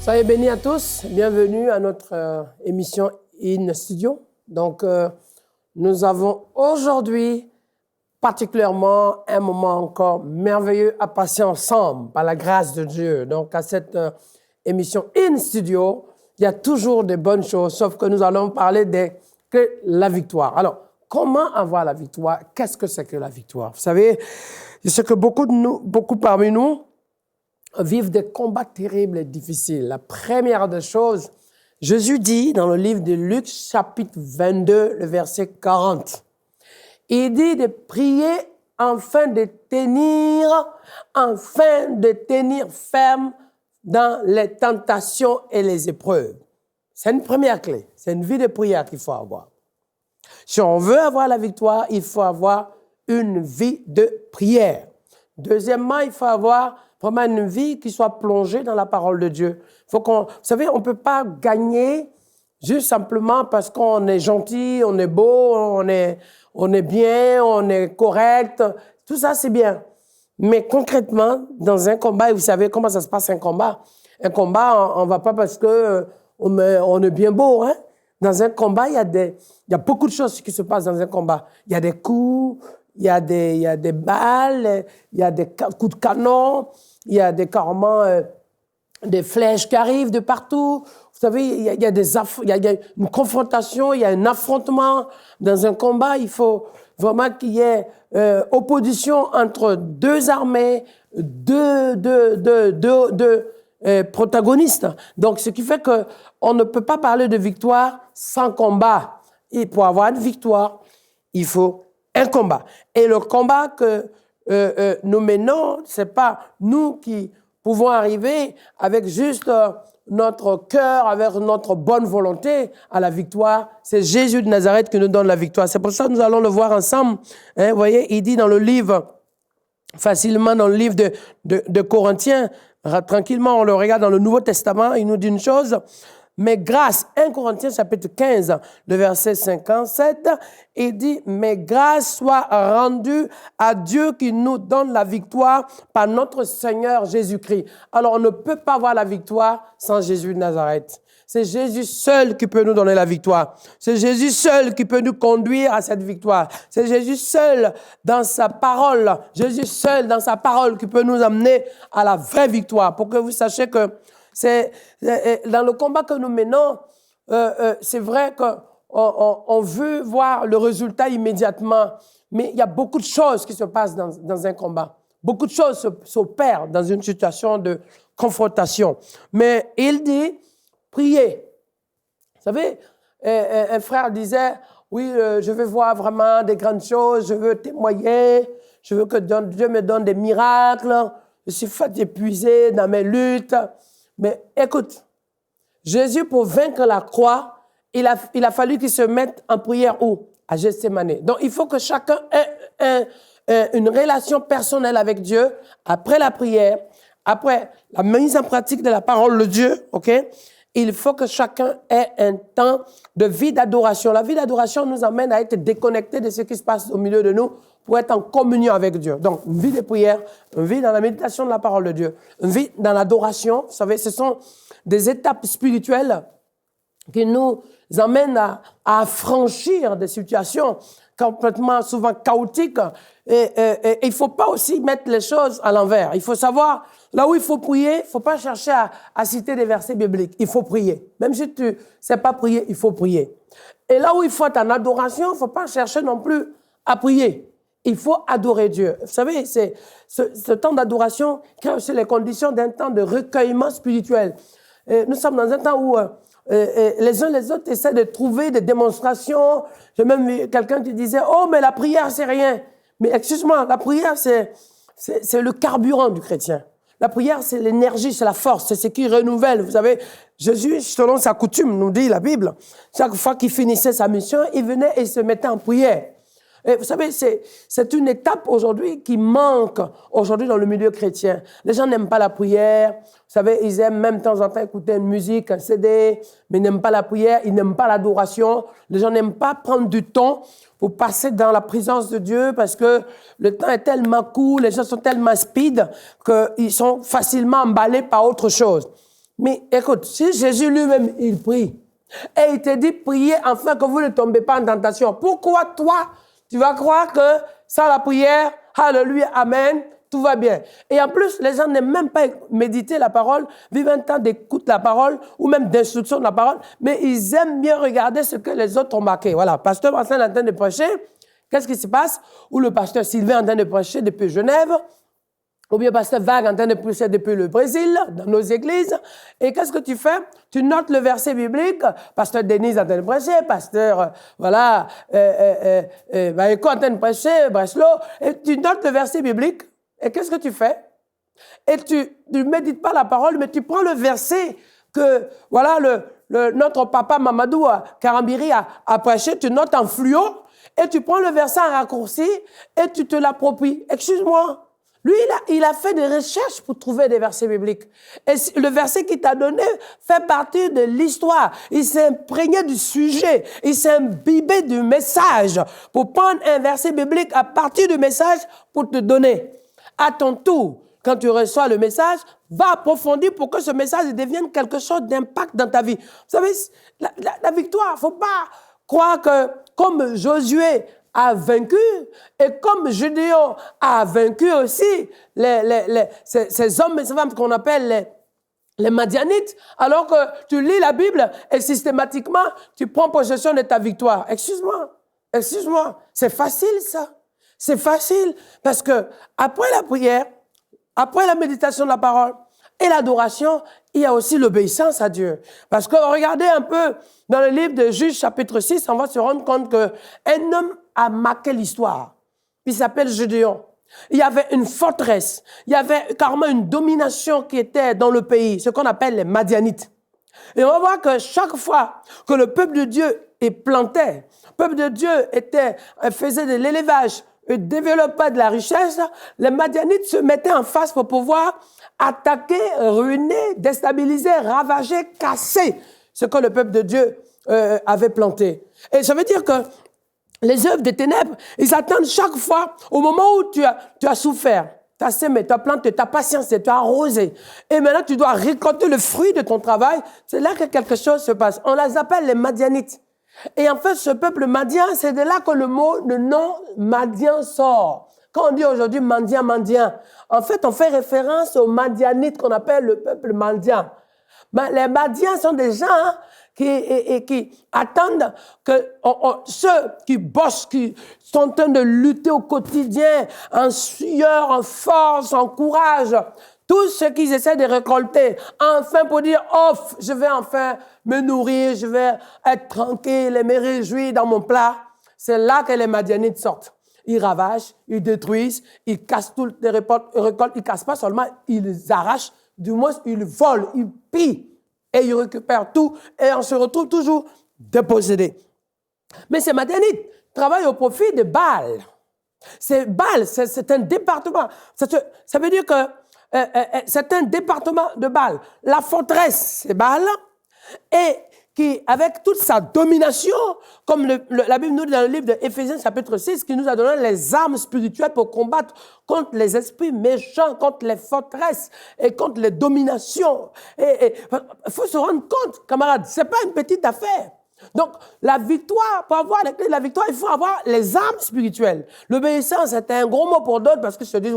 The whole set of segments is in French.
Soyez bénis à tous, bienvenue à notre émission In Studio. Donc, nous avons aujourd'hui particulièrement un moment encore merveilleux à passer ensemble par la grâce de Dieu. Donc, à cette émission In Studio, il y a toujours des bonnes choses, sauf que nous allons parler de la victoire. Alors, comment avoir la victoire? Qu'est-ce que c'est que la victoire? Vous savez, je sais que beaucoup parmi nous vivent des combats terribles et difficiles. La première des choses, Jésus dit dans le livre de Luc, chapitre 22, le verset 40, il dit de prier afin de tenir ferme dans les tentations et les épreuves. C'est une première clé. C'est une vie de prière qu'il faut avoir. Si on veut avoir la victoire, il faut avoir une vie de prière. Deuxièmement, il faut avoir vraiment une vie qui soit plongée dans la parole de Dieu. Vous savez, on ne peut pas gagner juste simplement parce qu'on est gentil, on est beau, on est bien, on est correct. Tout ça, c'est bien. Mais concrètement, dans un combat, vous savez comment ça se passe un combat? Un combat, on ne va pas parce que on est bien beau. Hein? Dans un combat, il y a beaucoup de choses qui se passent dans un combat. Il y a des coups, il y a des balles, il y a des coups de canon, il y a des flèches qui arrivent de partout. Vous savez, il y a une confrontation, il y a un affrontement. Dans un combat, il faut vraiment qu'il y ait opposition entre deux armées, deux protagonistes. Donc, ce qui fait qu'on ne peut pas parler de victoire sans combat. Et pour avoir une victoire, il faut un combat. Et le combat que nous menons, c'est pas nous qui pouvons arriver avec juste notre cœur, avec notre bonne volonté à la victoire. C'est Jésus de Nazareth qui nous donne la victoire. C'est pour ça que nous allons le voir ensemble. Hein, vous voyez, il dit dans le livre, facilement dans le livre de Corinthiens, tranquillement, on le regarde dans le Nouveau Testament, il nous dit une chose. Mais grâce, 1 Corinthiens chapitre 15, le verset 57, il dit, mais grâce soit rendue à Dieu qui nous donne la victoire par notre Seigneur Jésus-Christ. Alors, on ne peut pas avoir la victoire sans Jésus de Nazareth. C'est Jésus seul qui peut nous donner la victoire. C'est Jésus seul qui peut nous conduire à cette victoire. C'est Jésus seul dans sa parole. Jésus seul dans sa parole qui peut nous amener à la vraie victoire. Pour que vous sachiez que c'est dans le combat que nous menons, c'est vrai qu'on veut voir le résultat immédiatement, mais il y a beaucoup de choses qui se passent dans un combat. Beaucoup de choses s'opèrent dans une situation de confrontation. Mais il dit, priez. Vous savez, un frère disait, oui, je veux voir vraiment des grandes choses, je veux témoigner, je veux que Dieu me donne des miracles, je suis épuisé dans mes luttes. Mais écoute, Jésus, pour vaincre la croix, il a fallu qu'il se mette en prière où? À Gethsémane. Donc, il faut que chacun ait une relation personnelle avec Dieu après la prière, après la mise en pratique de la parole de Dieu, ok? Il faut que chacun ait un temps de vie d'adoration. La vie d'adoration nous amène à être déconnectés de ce qui se passe au milieu de nous pour être en communion avec Dieu. Donc, une vie de prière, une vie dans la méditation de la parole de Dieu, une vie dans l'adoration. Vous savez, ce sont des étapes spirituelles qui nous amènent à franchir des situations complètement souvent chaotiques. Et il ne faut pas aussi mettre les choses à l'envers. Il faut savoir, là où il faut prier, il ne faut pas chercher à citer des versets bibliques. Il faut prier. Même si tu ne sais pas prier, il faut prier. Et là où il faut être en adoration, il ne faut pas chercher non plus à prier. Il faut adorer Dieu. Vous savez, ce temps d'adoration crée aussi les conditions d'un temps de recueillement spirituel. Et nous sommes dans un temps où les uns les autres essaient de trouver des démonstrations. J'ai même vu quelqu'un qui disait « Oh, mais la prière, c'est rien ». Mais excuse-moi, la prière, c'est le carburant du chrétien. La prière, c'est l'énergie, c'est la force, c'est ce qui renouvelle. Vous savez, Jésus, selon sa coutume, nous dit la Bible, chaque fois qu'il finissait sa mission, il venait et se mettait en prière. Et vous savez, c'est une étape aujourd'hui qui manque aujourd'hui dans le milieu chrétien. Les gens n'aiment pas la prière. Vous savez, ils aiment même de temps en temps écouter une musique, un CD, mais ils n'aiment pas la prière, ils n'aiment pas l'adoration. Les gens n'aiment pas prendre du temps pour passer dans la présence de Dieu parce que le temps est tellement court, les gens sont tellement speed qu'ils sont facilement emballés par autre chose. Mais écoute, si Jésus lui-même, il prie, et il te dit, priez afin que vous ne tombez pas en tentation. Pourquoi toi, tu vas croire que sans la prière, alléluia, amen, tout va bien. Et en plus, les gens n'aiment même pas méditer la parole, vivent un temps d'écoute de la parole, ou même d'instruction de la parole, mais ils aiment bien regarder ce que les autres ont marqué. Voilà, pasteur Vincent est en train de prêcher, qu'est-ce qui se passe? Ou le pasteur Sylvain est en train de prêcher depuis Genève, ou bien pasteur Vague en train de prêcher depuis le Brésil, dans nos églises. Et qu'est-ce que tu fais? Tu notes le verset biblique. Pasteur Denise en train de prêcher, pasteur, Baeko en train de prêcher, Breslau. Et tu notes le verset biblique. Et qu'est-ce que tu fais? Et tu ne médites pas la parole, mais tu prends le verset que, voilà, notre papa Mamadou Karambiri a prêché, tu notes en fluo, et tu prends le verset en raccourci, et tu te l'appropries. Excuse-moi. Lui, il a fait des recherches pour trouver des versets bibliques. Et le verset qu'il t'a donné fait partie de l'histoire. Il s'est imprégné du sujet. Il s'est imbibé du message pour prendre un verset biblique à partir du message pour te donner. À ton tour, quand tu reçois le message, va approfondir pour que ce message devienne quelque chose d'impact dans ta vie. Vous savez, la victoire, il ne faut pas croire que comme Josué a vaincu, et comme Gédéon a vaincu aussi ces hommes et ces femmes qu'on appelle les Madianites, alors que tu lis la Bible et systématiquement, tu prends possession de ta victoire. Excuse-moi, c'est facile ça. C'est facile parce que après la prière, après la méditation de la parole et l'adoration, il y a aussi l'obéissance à Dieu. Parce que regardez un peu dans le livre de Juges chapitre 6, on va se rendre compte qu'un homme a marqué l'histoire. Il s'appelle Gédéon. Il y avait une forteresse. Il y avait carrément une domination qui était dans le pays, ce qu'on appelle les Madianites. Et on va voir que chaque fois que le peuple de Dieu est planté, le peuple de Dieu faisait de l'élevage, développait de la richesse, les Madianites se mettaient en face pour pouvoir attaquer, ruiner, déstabiliser, ravager, casser ce que le peuple de Dieu avait planté. Et ça veut dire que les œuvres des ténèbres, ils attendent chaque fois au moment où tu as souffert, tu as semé, tu as planté, tu as patienté, tu as arrosé. Et maintenant, tu dois récolter le fruit de ton travail. C'est là que quelque chose se passe. On les appelle les Madianites. Et en fait, ce peuple madien, c'est de là que le nom Madien sort. Quand on dit aujourd'hui Mandien, en fait, on fait référence aux Madianites qu'on appelle le peuple Mandien. Mais les Madiens sont des gens qui attendent que ceux qui bossent, qui sont en train de lutter au quotidien, en sueur, en force, en courage, tout ce qu'ils essaient de récolter, enfin pour dire, je vais enfin me nourrir, je vais être tranquille et me réjouir dans mon plat. C'est là que les Madianites sortent. Ils ravagent, ils détruisent, ils cassent toutes les récoltes. Ils cassent pas seulement, ils arrachent, du moins ils volent, ils pillent et ils récupèrent tout et on se retrouve toujours dépossédé. Mais ces Madianites travaillent au profit de Baal. C'est Baal, c'est un département. Ça veut dire que c'est un département de Baal. La forteresse, c'est Baal, et qui, avec toute sa domination, comme la Bible nous dit dans le livre d'Éphésiens chapitre 6, qui nous a donné les armes spirituelles pour combattre contre les esprits méchants, contre les forteresses et contre les dominations. Et il faut se rendre compte, camarades, c'est pas une petite affaire. Donc, la victoire, pour avoir les clés de la victoire, il faut avoir les armes spirituelles. L'obéissance, c'est un gros mot pour d'autres parce qu'ils se disent,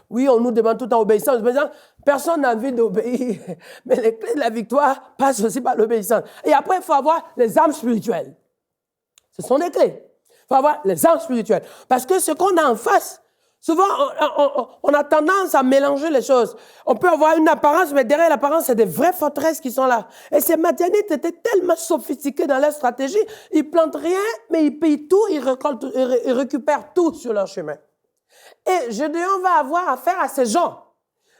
oui, on nous demande tout le temps obéissance. Personne n'a envie d'obéir. Mais les clés de la victoire passent aussi par l'obéissance. Et après, il faut avoir les armes spirituelles. Ce sont des clés. Il faut avoir les armes spirituelles. Parce que ce qu'on a en face, souvent, on a tendance à mélanger les choses. On peut avoir une apparence, mais derrière l'apparence, c'est des vraies forteresses qui sont là. Et ces Madianites étaient tellement sophistiqués dans leur stratégie, ils plantent rien, mais ils payent tout, ils récoltent, ils récupèrent tout sur leur chemin. Et Gédéon va avoir affaire à ces gens.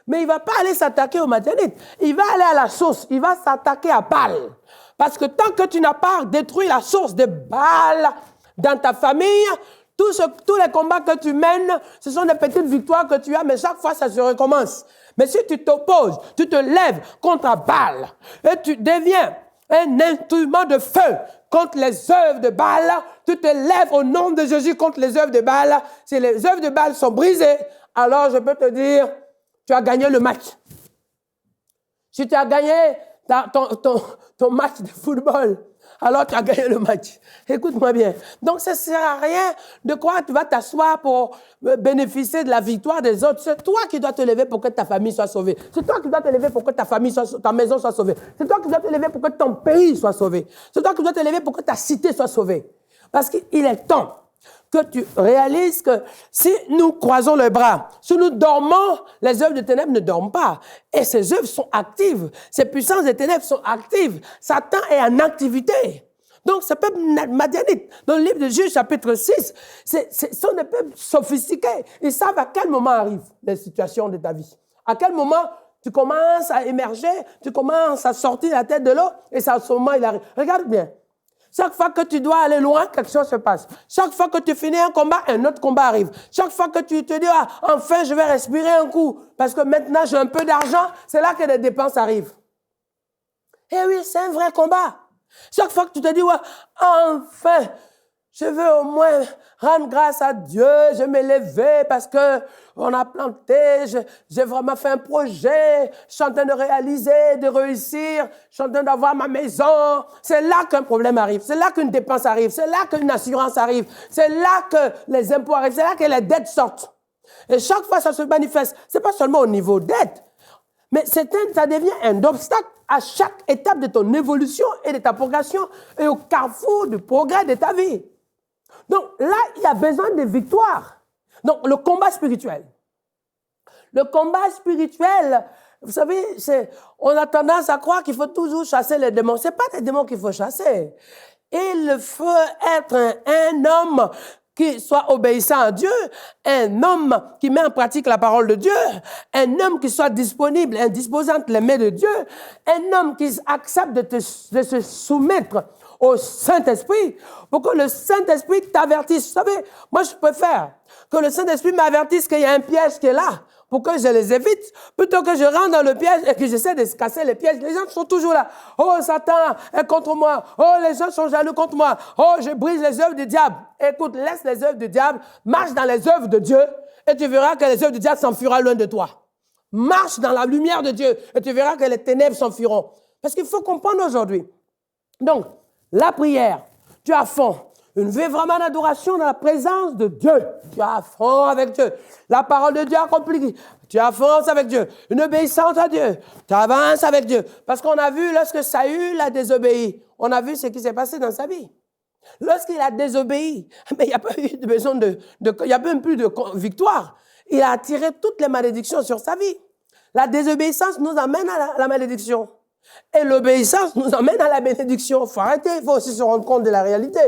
Mais il ne va pas aller s'attaquer aux Madianites. Il va aller à la source. Il va s'attaquer à Baal. Parce que tant que tu n'as pas détruit la source de Baal dans ta famille, tous les combats que tu mènes, ce sont des petites victoires que tu as, mais chaque fois, ça se recommence. Mais si tu t'opposes, tu te lèves contre Baal, et tu deviens un instrument de feu contre les œuvres de Baal, tu te lèves au nom de Jésus contre les œuvres de Baal. Si les œuvres de Baal sont brisées, alors je peux te dire, tu as gagné le match. Si tu as gagné ton match de football, alors tu as gagné le match. Écoute-moi bien. Donc, ça ne sert à rien de croire que tu vas t'asseoir pour bénéficier de la victoire des autres. C'est toi qui dois te lever pour que ta famille soit sauvée. C'est toi qui dois te lever pour que ta maison soit sauvée. C'est toi qui dois te lever pour que ton pays soit sauvé. C'est toi qui dois te lever pour que ta cité soit sauvée. Parce qu'il est temps que tu réalises que si nous croisons les bras, si nous dormons, les œuvres de ténèbres ne dorment pas. Et ces œuvres sont actives. Ces puissances des ténèbres sont actives. Satan est en activité. Donc, ce peuple madianite, dans le livre de Juges, chapitre 6, ce sont des peuples sophistiqués. Ils savent à quel moment arrivent les situations de ta vie. À quel moment tu commences à émerger, tu commences à sortir la tête de l'eau, et c'est à ce moment il arrive. Regarde bien. Chaque fois que tu dois aller loin, quelque chose se passe. Chaque fois que tu finis un combat, un autre combat arrive. Chaque fois que tu te dis, ah, enfin, je vais respirer un coup, parce que maintenant, j'ai un peu d'argent, c'est là que les dépenses arrivent. Eh oui, c'est un vrai combat. Chaque fois que tu te dis, ouais, enfin, je veux au moins rendre grâce à Dieu, je vais m'élever parce que on a planté, j'ai vraiment fait un projet, je suis en train de réaliser, de réussir, je suis en train d'avoir ma maison. C'est là qu'un problème arrive, c'est là qu'une dépense arrive, c'est là qu'une assurance arrive, c'est là que les impôts arrivent, c'est là que les dettes sortent. Et chaque fois, ça se manifeste. C'est pas seulement au niveau dette, mais ça devient un obstacle à chaque étape de ton évolution et de ta progression et au carrefour du progrès de ta vie. Donc là, il y a besoin de victoire. Donc le combat spirituel. Le combat spirituel, vous savez, on a tendance à croire qu'il faut toujours chasser les démons. Ce n'est pas les démons qu'il faut chasser. Il faut être un homme qui soit obéissant à Dieu, un homme qui met en pratique la parole de Dieu, un homme qui soit disponible, indisposant entre les mains de Dieu, un homme qui accepte de se soumettre au Saint-Esprit, pour que le Saint-Esprit t'avertisse. Vous savez, moi je préfère que le Saint-Esprit m'avertisse qu'il y a un piège qui est là, pour que je les évite, plutôt que je rentre dans le piège et que j'essaie de casser les pièges. Les gens sont toujours là. Oh, Satan est contre moi. Oh, les gens sont jaloux contre moi. Oh, je brise les œuvres du diable. Écoute, laisse les œuvres du diable, marche dans les œuvres de Dieu, et tu verras que les œuvres du diable s'enfuiront loin de toi. Marche dans la lumière de Dieu, et tu verras que les ténèbres s'enfuiront. Parce qu'il faut comprendre aujourd'hui. Donc, la prière, tu as fond. Une vie vraiment d'adoration dans la présence de Dieu. Tu as fond avec Dieu. La parole de Dieu accomplie. Tu avances avec Dieu. Une obéissance à Dieu. Tu avances avec Dieu. Parce qu'on a vu, lorsque Saül a désobéi, on a vu ce qui s'est passé dans sa vie. Lorsqu'il a désobéi, mais il n'y a pas eu de besoin il n'y a même plus de victoire. Il a attiré toutes les malédictions sur sa vie. La désobéissance nous amène à la malédiction. Et l'obéissance nous emmène à la bénédiction. Il faut arrêter, il faut aussi se rendre compte de la réalité.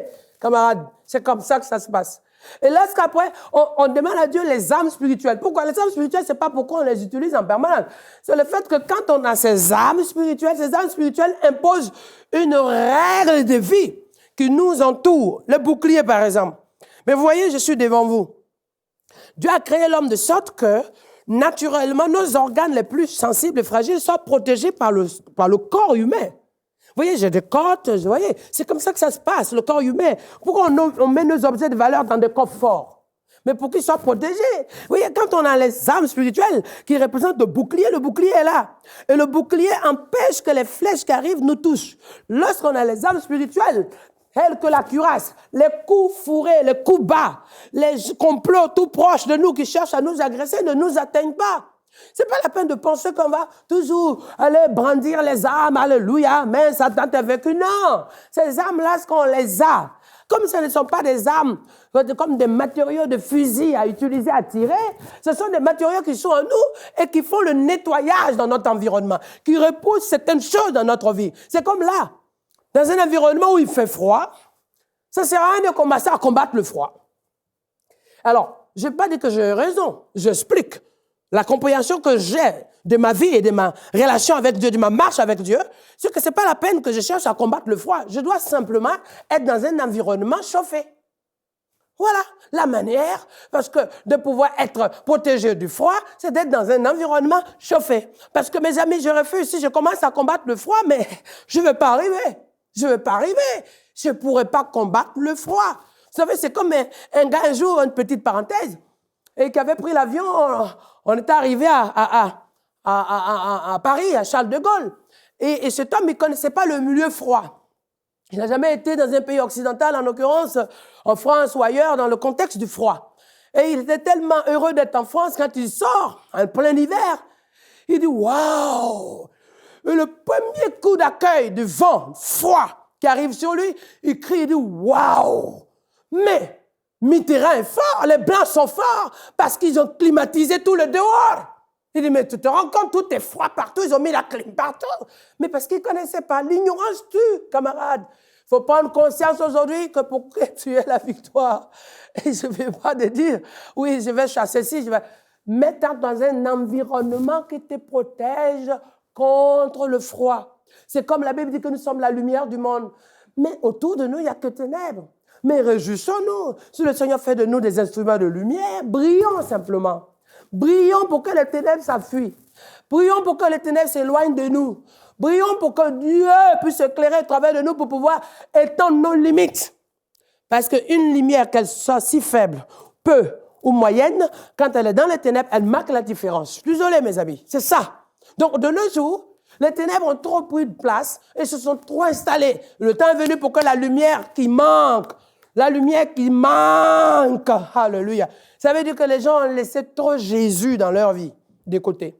Camarades, c'est comme ça que ça se passe. Et lorsqu'après, on demande à Dieu les âmes spirituelles. Pourquoi? Les âmes spirituelles, c'est pas pourquoi on les utilise en permanence. C'est le fait que quand on a ces âmes spirituelles imposent une règle de vie qui nous entoure. Le bouclier, par exemple. Mais vous voyez, je suis devant vous. Dieu a créé l'homme de sorte que naturellement, nos organes les plus sensibles et fragiles sont protégés par le corps humain. Vous voyez, j'ai des côtes, vous voyez, c'est comme ça que ça se passe, le corps humain. Pourquoi on met nos objets de valeur dans des coffres forts? Mais pour qu'ils soient protégés. Vous voyez, quand on a les âmes spirituelles qui représentent le bouclier est là. Et le bouclier empêche que les flèches qui arrivent nous touchent. Lorsqu'on a les âmes spirituelles, telles que la cuirasse, les coups fourrés, les coups bas, les complots tout proches de nous qui cherchent à nous agresser ne nous atteignent pas. C'est pas la peine de penser qu'on va toujours aller brandir les armes, alléluia, mais Satan t'a vaincu. Non, ces armes-là, ce qu'on les a, comme ce ne sont pas des armes, comme des matériaux de fusil à utiliser, à tirer, ce sont des matériaux qui sont en nous et qui font le nettoyage dans notre environnement, qui repoussent certaines choses dans notre vie. C'est comme là, dans un environnement où il fait froid, ça ne sert à rien de commencer à combattre le froid. Alors, je n'ai pas dit que j'ai raison, j'explique. La compréhension que j'ai de ma vie et de ma relation avec Dieu, de ma marche avec Dieu, c'est que ce n'est pas la peine que je cherche à combattre le froid. Je dois simplement être dans un environnement chauffé. Voilà la manière, parce que de pouvoir être protégé du froid, c'est d'être dans un environnement chauffé. Parce que mes amis, je refuse, si je commence à combattre le froid, mais je ne vais pas arriver. Je ne vais pas arriver. Je ne pourrai pas combattre le froid. Vous savez, c'est comme un gars, un jour, une petite parenthèse, et qui avait pris l'avion, on était arrivé à Paris, à Charles de Gaulle. Et cet homme, il ne connaissait pas le milieu froid. Il n'a jamais été dans un pays occidental, en l'occurrence en France ou ailleurs, dans le contexte du froid. Et il était tellement heureux d'être en France quand il sort, en plein hiver. Il dit, waouh! Et le premier coup d'accueil du vent froid qui arrive sur lui, il crie, il dit, waouh! Mais Mitterrand est fort, les Blancs sont forts parce qu'ils ont climatisé tout le dehors. Il dit, mais tu te rends compte, tout est froid partout, ils ont mis la clim partout. Mais parce qu'ils ne connaissaient pas. L'ignorance tue, camarades. Il faut prendre conscience aujourd'hui que pour que tu aies la victoire, et je ne vais pas te dire, oui, je vais chasser ci, je vais mettre dans un environnement qui te protège contre le froid. C'est comme la Bible dit que nous sommes la lumière du monde. Mais autour de nous, il n'y a que ténèbres. Mais réjouissons-nous. Si le Seigneur fait de nous des instruments de lumière, brillons simplement. Brillons pour que les ténèbres s'enfuient. Brillons pour que les ténèbres s'éloignent de nous. Brillons pour que Dieu puisse éclairer au travers de nous pour pouvoir étendre nos limites. Parce qu'une lumière, qu'elle soit si faible, peu ou moyenne, quand elle est dans les ténèbres, elle marque la différence. Je suis désolé, mes amis, c'est ça. Donc, de nos jours, les ténèbres ont trop pris de place et se sont trop installées. Le temps est venu pour que la lumière qui manque, alléluia. Ça veut dire que les gens ont laissé trop Jésus dans leur vie, de côté.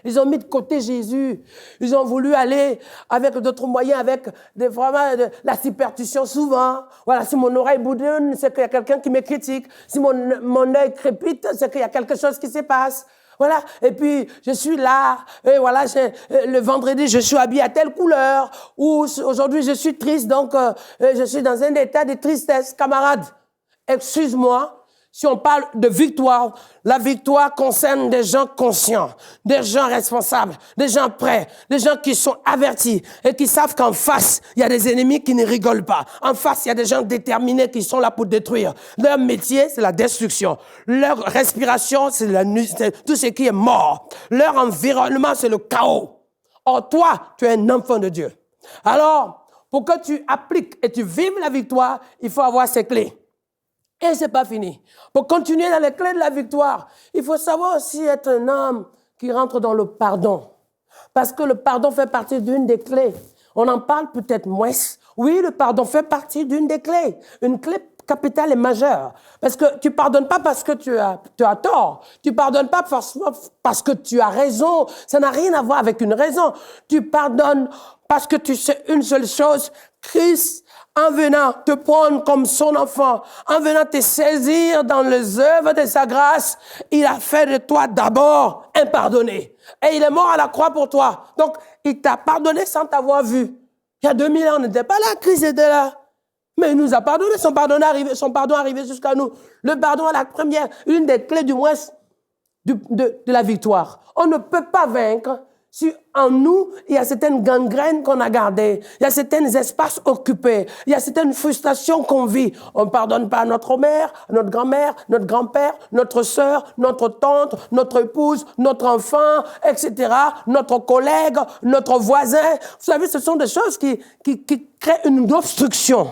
Ils ont mis de côté Jésus. Ils ont voulu aller avec d'autres moyens, avec vraiment de la superstition souvent. Voilà, si mon oreille boudonne, c'est qu'il y a quelqu'un qui me critique. Si mon œil crépite, c'est qu'il y a quelque chose qui se passe. Voilà, et puis je suis là, et voilà, le vendredi, je suis habillé à telle couleur, ou aujourd'hui, je suis triste, donc je suis dans un état de tristesse. Camarades, excuse-moi, si on parle de victoire, la victoire concerne des gens conscients, des gens responsables, des gens prêts, des gens qui sont avertis et qui savent qu'en face, il y a des ennemis qui ne rigolent pas. En face, il y a des gens déterminés qui sont là pour détruire. Leur métier, c'est la destruction. Leur respiration, c'est tout ce qui est mort. Leur environnement, c'est le chaos. Or, toi, tu es un enfant de Dieu. Alors, pour que tu appliques et tu vives la victoire, il faut avoir ces clés. Et c'est pas fini. Pour continuer dans les clés de la victoire, il faut savoir aussi être un homme qui rentre dans le pardon. Parce que le pardon fait partie d'une des clés. On en parle peut-être moins. Oui, le pardon fait partie d'une des clés. Une clé capitale et majeure. Parce que tu pardonnes pas parce que tu as tort. Tu pardonnes pas parce que tu as raison. Ça n'a rien à voir avec une raison. Tu pardonnes parce que tu sais une seule chose. Christ, en venant te prendre comme son enfant, en venant te saisir dans les œuvres de sa grâce, il a fait de toi d'abord un pardonné. Et il est mort à la croix pour toi. Donc, il t'a pardonné sans t'avoir vu. Il y a 2000 ans, on n'était pas là, Christ était là. Mais il nous a pardonné, son pardon est arrivé jusqu'à nous. Le pardon est la première, une des clés du moins de la victoire. On ne peut pas vaincre si en nous, il y a certaines gangrènes qu'on a gardées, il y a certains espaces occupés, il y a certaines frustrations qu'on vit. On ne pardonne pas à notre mère, à notre grand-mère, notre grand-père, notre sœur, notre tante, notre épouse, notre enfant, etc., notre collègue, notre voisin. Vous savez, ce sont des choses qui créent une obstruction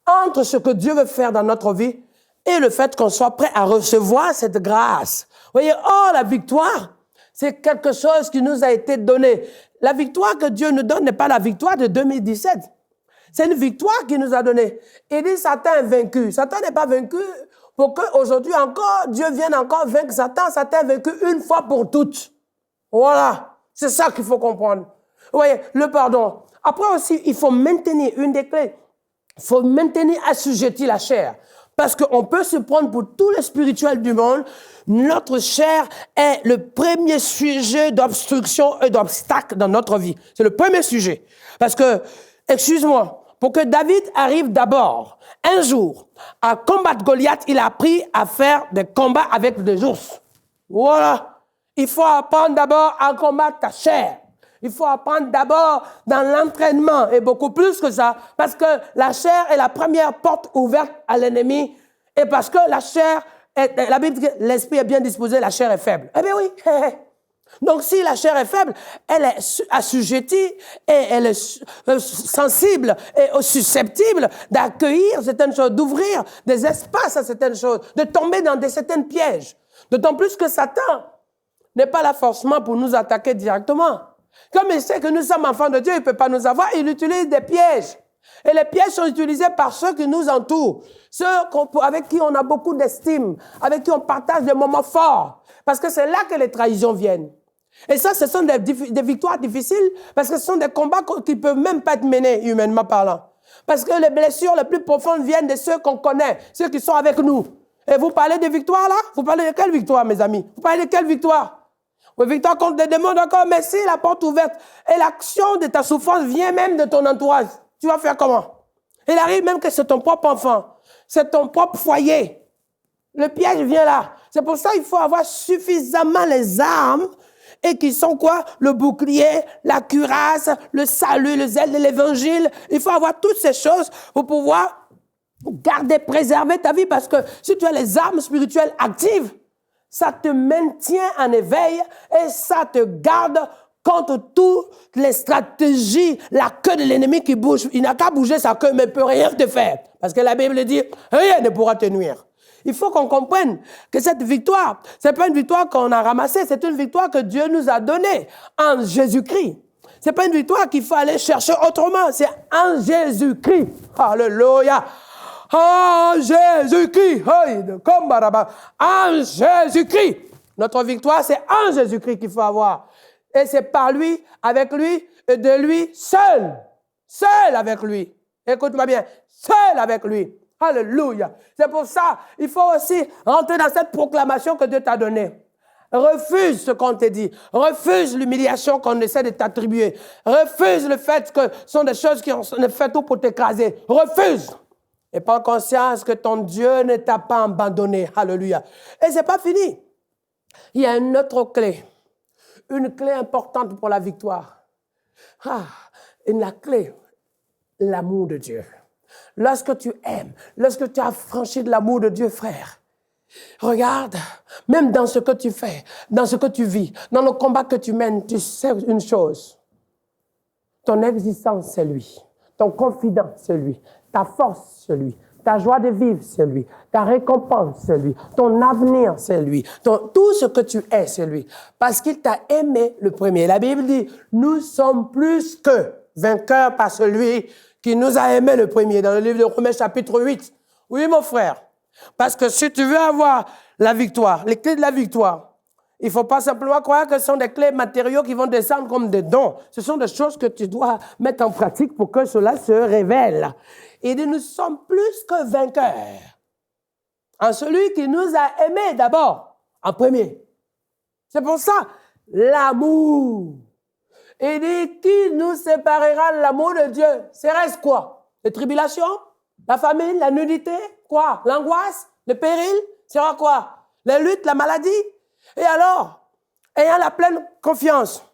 entre ce que Dieu veut faire dans notre vie et le fait qu'on soit prêt à recevoir cette grâce. Vous voyez, la victoire, c'est quelque chose qui nous a été donné. La victoire que Dieu nous donne n'est pas la victoire de 2017. C'est une victoire qu'il nous a donnée. Il dit Satan est vaincu. Satan n'est pas vaincu pour qu'aujourd'hui encore, Dieu vienne encore vaincre Satan. Satan est vaincu une fois pour toutes. Voilà. C'est ça qu'il faut comprendre. Vous voyez, le pardon. Après aussi, il faut maintenir une des clés. Il faut maintenir assujetti la chair. Parce qu'on peut se prendre pour tous les spirituels du monde. Notre chair est le premier sujet d'obstruction et d'obstacle dans notre vie. C'est le premier sujet. Parce que, excuse-moi, pour que David arrive d'abord, un jour, à combattre Goliath, il a appris à faire des combats avec des ours. Voilà. Il faut apprendre d'abord à combattre ta chair. Il faut apprendre d'abord dans l'entraînement et beaucoup plus que ça, parce que la chair est la première porte ouverte à l'ennemi et parce que la chair, la Bible dit que l'esprit est bien disposé, la chair est faible. Eh bien oui. Donc si la chair est faible, elle est assujettie et elle est sensible et susceptible d'accueillir certaines choses, d'ouvrir des espaces à certaines choses, de tomber dans certains pièges. D'autant plus que Satan n'est pas là forcément pour nous attaquer directement. Comme il sait que nous sommes enfants de Dieu, il ne peut pas nous avoir, il utilise des pièges. Et les pièges sont utilisés par ceux qui nous entourent, ceux avec qui on a beaucoup d'estime, avec qui on partage des moments forts. Parce que c'est là que les trahisons viennent. Et ça, ce sont des victoires difficiles, parce que ce sont des combats qui ne peuvent même pas être menés, humainement parlant. Parce que les blessures les plus profondes viennent de ceux qu'on connaît, ceux qui sont avec nous. Et vous parlez de victoire là? Vous parlez de quelle victoire, mes amis? Vous parlez de quelle victoire? Oui, victoire contre des démons, d'accord, mais si la porte ouverte et l'action de ta souffrance vient même de ton entourage, tu vas faire comment? Il arrive même que c'est ton propre enfant, c'est ton propre foyer. Le piège vient là. C'est pour ça qu'il faut avoir suffisamment les armes et qui sont quoi? Le bouclier, la cuirasse, le salut, le zèle de l'évangile. Il faut avoir toutes ces choses pour pouvoir garder, préserver ta vie, parce que si tu as les armes spirituelles actives, ça te maintient en éveil et ça te garde contre toutes les stratégies, la queue de l'ennemi qui bouge. Il n'a qu'à bouger sa queue, mais il ne peut rien te faire. Parce que la Bible dit, rien ne pourra te nuire. Il faut qu'on comprenne que cette victoire, ce n'est pas une victoire qu'on a ramassée, c'est une victoire que Dieu nous a donnée en Jésus-Christ. Ce n'est pas une victoire qu'il faut aller chercher autrement, c'est en Jésus-Christ. Alléluia. En Jésus-Christ. En Jésus-Christ. Notre victoire, c'est en Jésus-Christ qu'il faut avoir. Et c'est par lui, avec lui, et de lui seul. Seul avec lui. Écoute-moi bien. Seul avec lui. Alléluia. C'est pour ça, il faut aussi rentrer dans cette proclamation que Dieu t'a donnée. Refuse ce qu'on te dit. Refuse l'humiliation qu'on essaie de t'attribuer. Refuse le fait que ce sont des choses qui ont fait tout pour t'écraser. Refuse. Et prends conscience que ton Dieu ne t'a pas abandonné. Alléluia. Et c'est pas fini. Il y a une autre clé. Une clé importante pour la victoire. Et la clé, l'amour de Dieu. Lorsque tu aimes, lorsque tu as franchi de l'amour de Dieu, frère, regarde, même dans ce que tu fais, dans ce que tu vis, dans le combat que tu mènes, tu sais une chose. Ton existence, c'est lui. Ton confident, c'est lui. Ta force, c'est lui. Ta joie de vivre, c'est lui. Ta récompense, c'est lui. Ton avenir, c'est lui. Tout ce que tu es, c'est lui. Parce qu'il t'a aimé le premier. La Bible dit, nous sommes plus que vainqueurs par celui qui nous a aimé le premier. Dans le livre de Romains, chapitre 8. Oui, mon frère. Parce que si tu veux avoir la victoire, les clés de la victoire, il ne faut pas simplement croire que ce sont des clés matériaux qui vont descendre comme des dons. Ce sont des choses que tu dois mettre en pratique pour que cela se révèle. Il dit, nous sommes plus que vainqueurs en celui qui nous a aimés d'abord, en premier. C'est pour ça, l'amour. Il dit, qui nous séparera de l'amour de Dieu? Serait-ce quoi? Les tribulations? La famine? La nudité? Quoi? L'angoisse? Le péril? Sera quoi? Les luttes? La maladie? Et alors, ayant la pleine confiance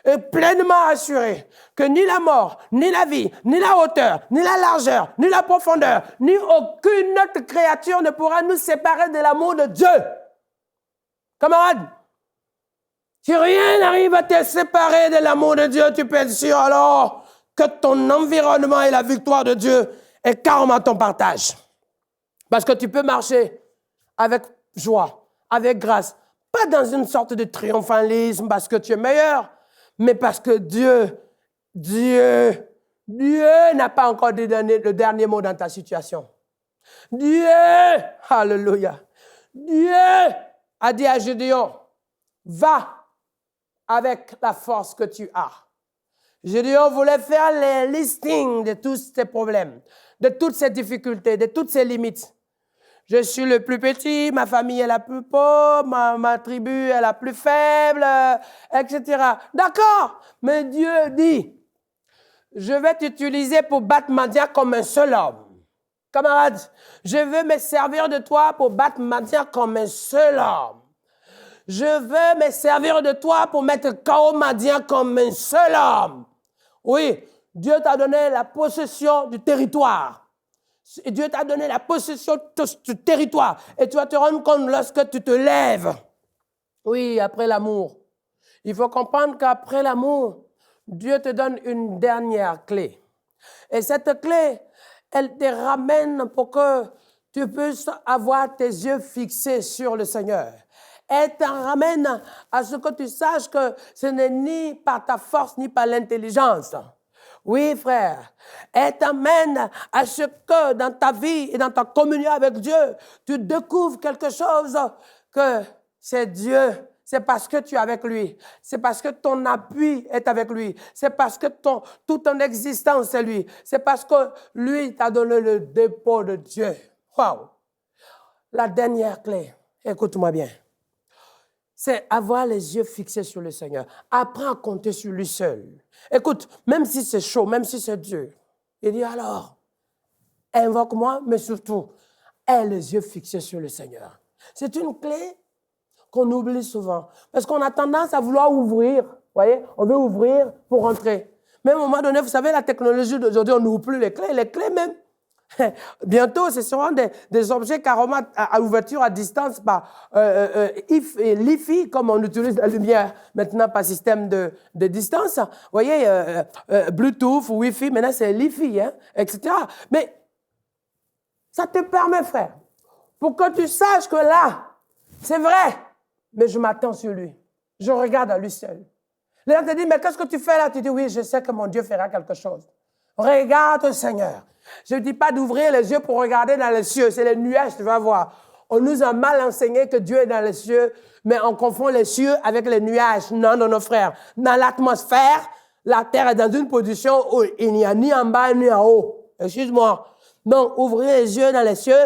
et pleinement assuré que ni la mort, ni la vie, ni la hauteur, ni la largeur, ni la profondeur, ni aucune autre créature ne pourra nous séparer de l'amour de Dieu. Camarades, si rien n'arrive à te séparer de l'amour de Dieu, tu peux être sûr alors que ton environnement et la victoire de Dieu est carrément ton partage. Parce que tu peux marcher avec joie, avec grâce, pas dans une sorte de triomphalisme parce que tu es meilleur, mais parce que Dieu n'a pas encore donné le dernier mot dans ta situation. Dieu, alléluia, Dieu a dit à Gédéon, va avec la force que tu as. Gédéon voulait faire les listings de tous tes problèmes, de toutes ces difficultés, de toutes ces limites. Je suis le plus petit, ma famille est la plus pauvre, ma tribu est la plus faible, etc. D'accord, mais Dieu dit, je vais t'utiliser pour battre Madian comme un seul homme. Camarades, je veux me servir de toi pour battre Madian comme un seul homme. Je veux me servir de toi pour mettre KO Madian comme un seul homme. Oui, Dieu t'a donné la possession du territoire. Et Dieu t'a donné la possession du territoire. Et tu vas te rendre compte lorsque tu te lèves. Oui, après l'amour. Il faut comprendre qu'après l'amour, Dieu te donne une dernière clé. Et cette clé, elle te ramène pour que tu puisses avoir tes yeux fixés sur le Seigneur. Elle te ramène à ce que tu saches que ce n'est ni par ta force, ni par l'intelligence. Oui, frère. Elle t'amène à ce que dans ta vie et dans ta communion avec Dieu, tu découvres quelque chose que c'est Dieu. C'est parce que tu es avec lui. C'est parce que ton appui est avec lui. C'est parce que toute ton existence c'est lui. C'est parce que lui t'a donné le dépôt de Dieu. Wow. La dernière clé, écoute-moi bien, c'est avoir les yeux fixés sur le Seigneur. Apprends à compter sur lui seul. Écoute, même si c'est chaud, même si c'est dur, il dit alors, invoque-moi, mais surtout, aie les yeux fixés sur le Seigneur. C'est une clé qu'on oublie souvent. Parce qu'on a tendance à vouloir ouvrir. Vous voyez, on veut ouvrir pour rentrer. Mais à un moment donné, vous savez, la technologie d'aujourd'hui, on n'ouvre plus les clés. Les clés même, bientôt, ce seront des objets carrément à ouverture à distance par l'IFI, comme on utilise la lumière maintenant par système de distance. Vous voyez, Bluetooth, Wi-Fi, maintenant c'est l'IFI, hein, etc. Mais ça te permet, frère, pour que tu saches que là, c'est vrai, mais je m'attends sur lui. Je regarde à lui seul. Les gens te disent, mais qu'est-ce que tu fais là? Tu dis, oui, je sais que mon Dieu fera quelque chose. Regarde, Seigneur. Je ne dis pas d'ouvrir les yeux pour regarder dans les cieux. C'est les nuages, tu vas voir. On nous a mal enseigné que Dieu est dans les cieux, mais on confond les cieux avec les nuages. Non, non, non, frère. Dans l'atmosphère, la terre est dans une position où il n'y a ni en bas ni en haut. Excuse-moi. Donc, ouvrir les yeux dans les cieux,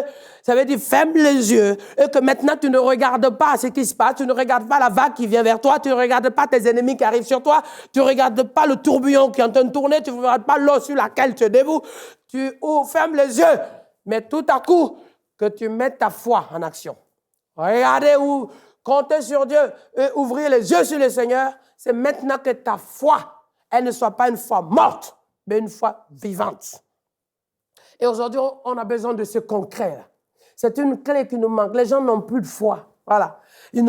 ça veut dire ferme les yeux et que maintenant tu ne regardes pas ce qui se passe, tu ne regardes pas la vague qui vient vers toi, tu ne regardes pas tes ennemis qui arrivent sur toi, tu ne regardes pas le tourbillon qui est en train de tourner, tu ne regardes pas l'eau sur laquelle tu te dévoues, tu fermes les yeux, mais tout à coup, que tu mettes ta foi en action. Regardez où compter sur Dieu et ouvrir les yeux sur le Seigneur, c'est maintenant que ta foi, elle ne soit pas une foi morte, mais une foi vivante. Et aujourd'hui, on a besoin de ce concret-là. C'est une clé qui nous manque. Les gens n'ont plus de foi. Voilà. Ils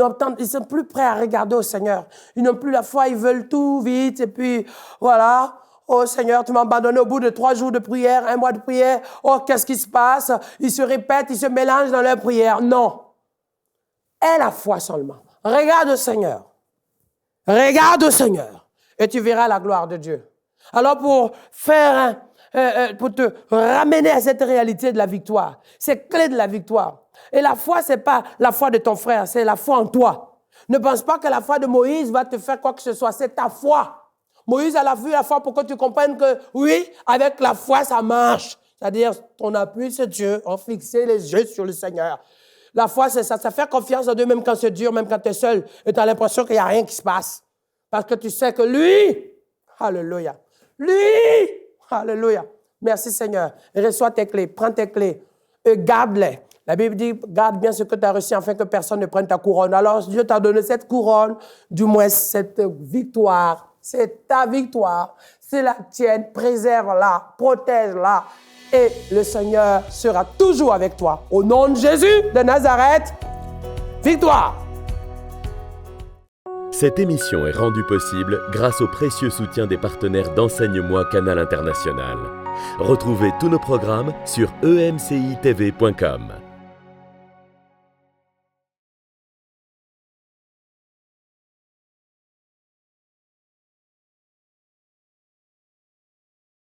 sont plus prêts à regarder au Seigneur. Ils n'ont plus la foi, ils veulent tout vite. Et puis, voilà. Oh Seigneur, tu m'as abandonné au bout de 3 jours de prière, 1 mois de prière. Oh, qu'est-ce qui se passe? Ils se répètent, ils se mélangent dans leur prière. Non. Aie la foi seulement. Regarde au Seigneur. Regarde au Seigneur. Et tu verras la gloire de Dieu. Alors, pour pour te ramener à cette réalité de la victoire. C'est clé de la victoire. Et la foi, c'est pas la foi de ton frère, c'est la foi en toi. Ne pense pas que la foi de Moïse va te faire quoi que ce soit, c'est ta foi. Moïse a vu la foi pour que tu comprennes que oui, avec la foi, ça marche. C'est-à-dire, ton appui, c'est Dieu, en fixer les yeux sur le Seigneur. La foi, c'est ça, ça fait confiance en Dieu, même quand c'est dur, même quand tu es seul, et tu as l'impression qu'il n'y a rien qui se passe. Parce que tu sais que lui, alléluia, lui, alléluia. Merci Seigneur. Reçois tes clés, prends tes clés et garde-les. La Bible dit, garde bien ce que tu as reçu afin que personne ne prenne ta couronne. Alors Dieu t'a donné cette couronne, du moins cette victoire. C'est ta victoire. C'est la tienne. Préserve-la, protège-la. Et le Seigneur sera toujours avec toi. Au nom de Jésus de Nazareth, victoire. Cette émission est rendue possible grâce au précieux soutien des partenaires d'Enseigne-moi Canal International. Retrouvez tous nos programmes sur emcitv.com.